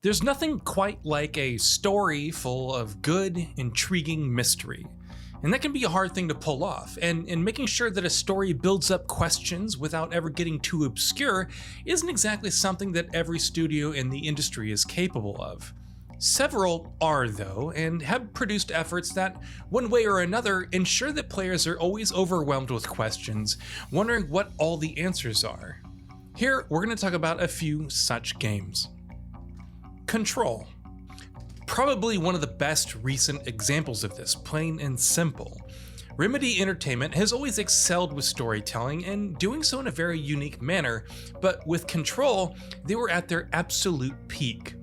There's nothing quite like a story full of good, intriguing mystery. And that can be a hard thing to pull off, and making sure that a story builds up questions without ever getting too obscure isn't exactly something that every studio in the industry is capable of. Several are, though, and have produced efforts that, one way or another, ensure that players are always overwhelmed with questions, wondering what all the answers are. Here, we're going to talk about a few such games. Control. Probably one of the best recent examples of this, plain and simple. Remedy Entertainment has always excelled with storytelling and doing so in a very unique manner, but with Control, they were at their absolute peak.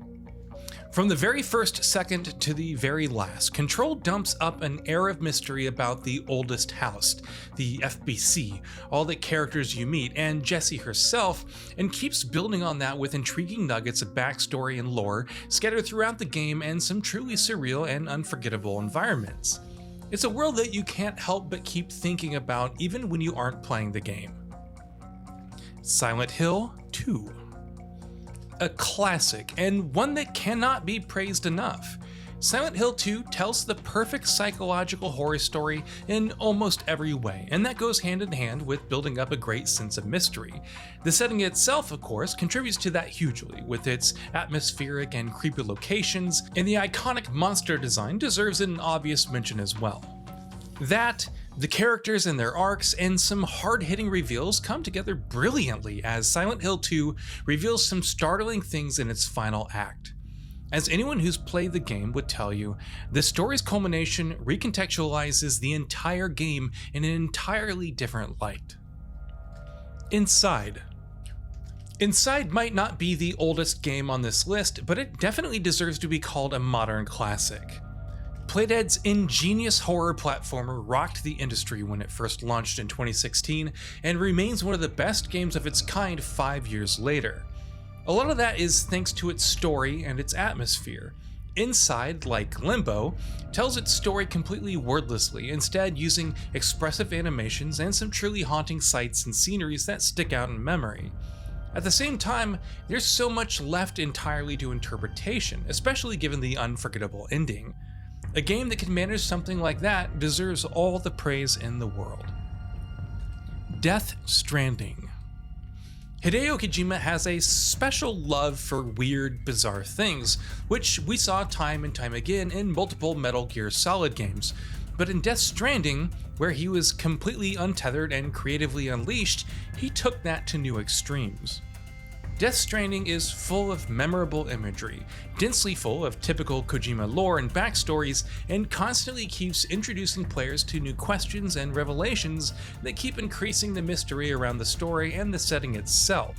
From the very first second to the very last, Control dumps up an air of mystery about the oldest house, the FBC, all the characters you meet, and Jessie herself, and keeps building on that with intriguing nuggets of backstory and lore scattered throughout the game and some truly surreal and unforgettable environments. It's a world that you can't help but keep thinking about even when you aren't playing the game. Silent Hill 2. A classic, and one that cannot be praised enough. Silent Hill 2 tells the perfect psychological horror story in almost every way, and that goes hand in hand with building up a great sense of mystery. The setting itself, of course, contributes to that hugely, with its atmospheric and creepy locations, and the iconic monster design deserves an obvious mention as well. That, the characters and their arcs, and some hard-hitting reveals come together brilliantly as Silent Hill 2 reveals some startling things in its final act. As anyone who's played the game would tell you, the story's culmination recontextualizes the entire game in an entirely different light. Inside. Inside might not be the oldest game on this list, but it definitely deserves to be called a modern classic. Playdead's ingenious horror platformer rocked the industry when it first launched in 2016 and remains one of the best games of its kind 5 years later. A lot of that is thanks to its story and its atmosphere. Inside, like Limbo, tells its story completely wordlessly, instead using expressive animations and some truly haunting sights and sceneries that stick out in memory. At the same time, there's so much left entirely to interpretation, especially given the unforgettable ending. A game that can manage something like that deserves all the praise in the world. Death Stranding. Hideo Kojima has a special love for weird, bizarre things, which we saw time and time again in multiple Metal Gear Solid games. But in Death Stranding, where he was completely untethered and creatively unleashed, he took that to new extremes. Death Stranding is full of memorable imagery, densely full of typical Kojima lore and backstories, and constantly keeps introducing players to new questions and revelations that keep increasing the mystery around the story and the setting itself.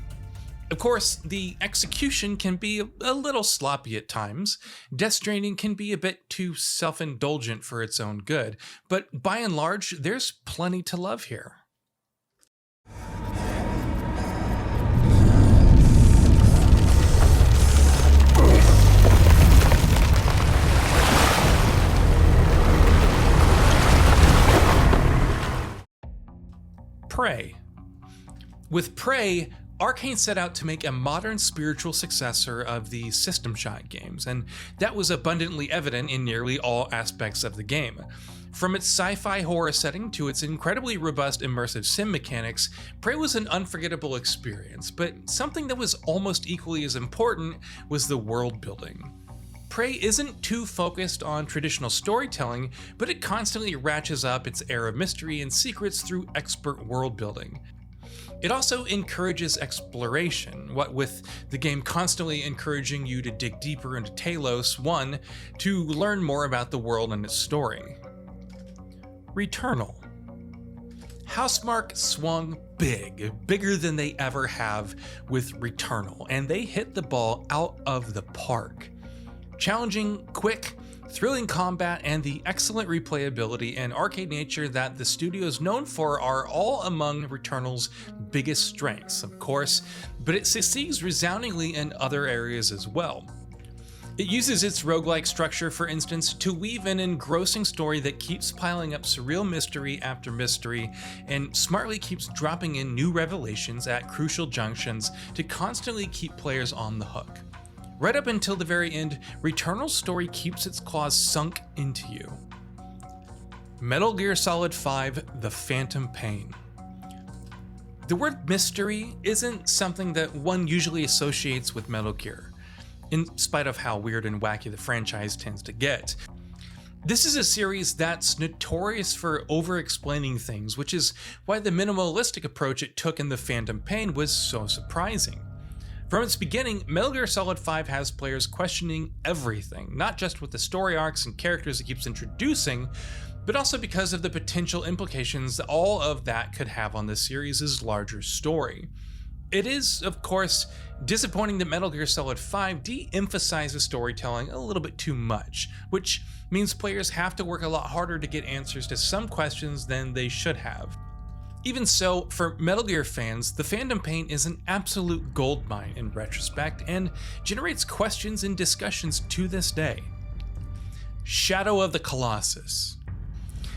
Of course, the execution can be a little sloppy at times. Death Stranding can be a bit too self-indulgent for its own good, but by and large, there's plenty to love here. Prey. With Prey, Arcane set out to make a modern spiritual successor of the System Shock games, and that was abundantly evident in nearly all aspects of the game. From its sci-fi horror setting to its incredibly robust immersive sim mechanics, Prey was an unforgettable experience, but something that was almost equally as important was the world building. Prey isn't too focused on traditional storytelling, but it constantly ratchets up its air of mystery and secrets through expert world building. It also encourages exploration, what with the game constantly encouraging you to dig deeper into Talos 1 to learn more about the world and its story. Returnal. Housemarque swung bigger than they ever have with Returnal, and they hit the ball out of the park. Challenging, quick, thrilling combat, and the excellent replayability and arcade nature that the studio is known for are all among Returnal's biggest strengths, of course, but it succeeds resoundingly in other areas as well. It uses its roguelike structure, for instance, to weave an engrossing story that keeps piling up surreal mystery after mystery, and smartly keeps dropping in new revelations at crucial junctions to constantly keep players on the hook. Right up until the very end, Returnal's story keeps its claws sunk into you. Metal Gear Solid 5: The Phantom Pain. The word mystery isn't something that one usually associates with Metal Gear, in spite of how weird and wacky the franchise tends to get. This is a series that's notorious for over-explaining things, which is why the minimalistic approach it took in The Phantom Pain was so surprising. From its beginning, Metal Gear Solid 5 has players questioning everything, not just with the story arcs and characters it keeps introducing, but also because of the potential implications that all of that could have on the series' larger story. It is, of course, disappointing that Metal Gear Solid 5 de-emphasizes storytelling a little bit too much, which means players have to work a lot harder to get answers to some questions than they should have. Even so, for Metal Gear fans, The Phantom Pain is an absolute goldmine in retrospect and generates questions and discussions to this day. Shadow of the Colossus.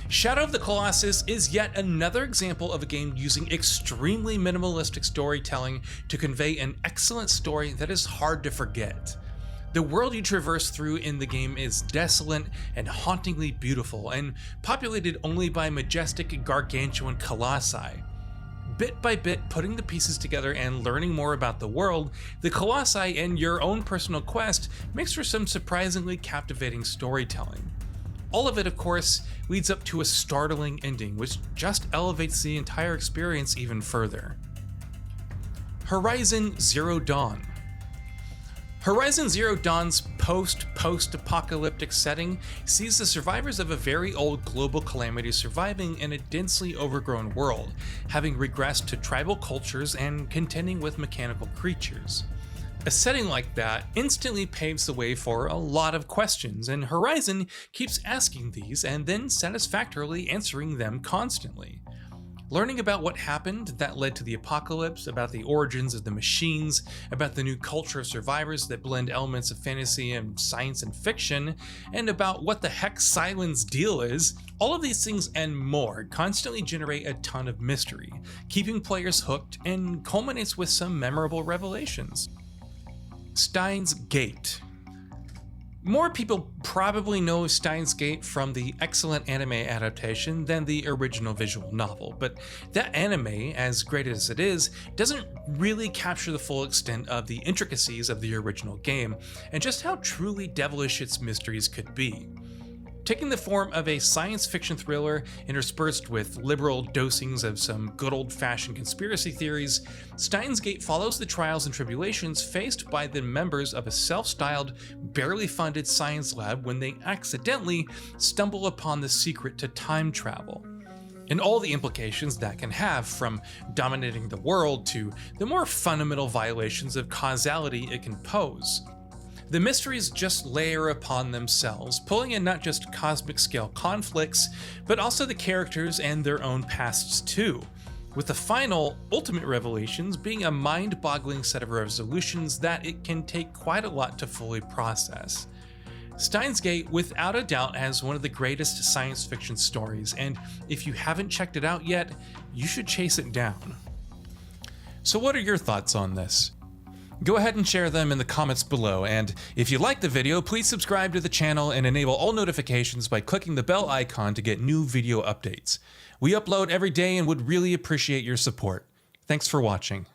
Shadow of the Colossus is yet another example of a game using extremely minimalistic storytelling to convey an excellent story that is hard to forget. The world you traverse through in the game is desolate and hauntingly beautiful, and populated only by majestic gargantuan colossi. Bit by bit, putting the pieces together and learning more about the world, the colossi and your own personal quest makes for some surprisingly captivating storytelling. All of it, of course, leads up to a startling ending, which just elevates the entire experience even further. Horizon Zero Dawn. Horizon Zero Dawn's post-apocalyptic setting sees the survivors of a very old global calamity surviving in a densely overgrown world, having regressed to tribal cultures and contending with mechanical creatures. A setting like that instantly paves the way for a lot of questions, and Horizon keeps asking these and then satisfactorily answering them constantly. Learning about what happened that led to the apocalypse, about the origins of the machines, about the new culture of survivors that blend elements of fantasy and science and fiction, and about what the heck Sylens' deal is, all of these things and more constantly generate a ton of mystery, keeping players hooked and culminates with some memorable revelations. Steins Gate. More people probably know Steins Gate from the excellent anime adaptation than the original visual novel, but that anime, as great as it is, doesn't really capture the full extent of the intricacies of the original game, and just how truly devilish its mysteries could be. Taking the form of a science fiction thriller interspersed with liberal dosings of some good old-fashioned conspiracy theories, Steins Gate follows the trials and tribulations faced by the members of a self-styled, barely funded science lab when they accidentally stumble upon the secret to time travel, and all the implications that can have, from dominating the world to the more fundamental violations of causality it can pose. The mysteries just layer upon themselves, pulling in not just cosmic scale conflicts, but also the characters and their own pasts too, with the final, ultimate revelations being a mind-boggling set of resolutions that it can take quite a lot to fully process. Steins Gate, without a doubt, has one of the greatest science fiction stories, and if you haven't checked it out yet, you should chase it down. So what are your thoughts on this? Go ahead and share them in the comments below, and if you liked the video, please subscribe to the channel and enable all notifications by clicking the bell icon to get new video updates. We upload every day and would really appreciate your support. Thanks for watching.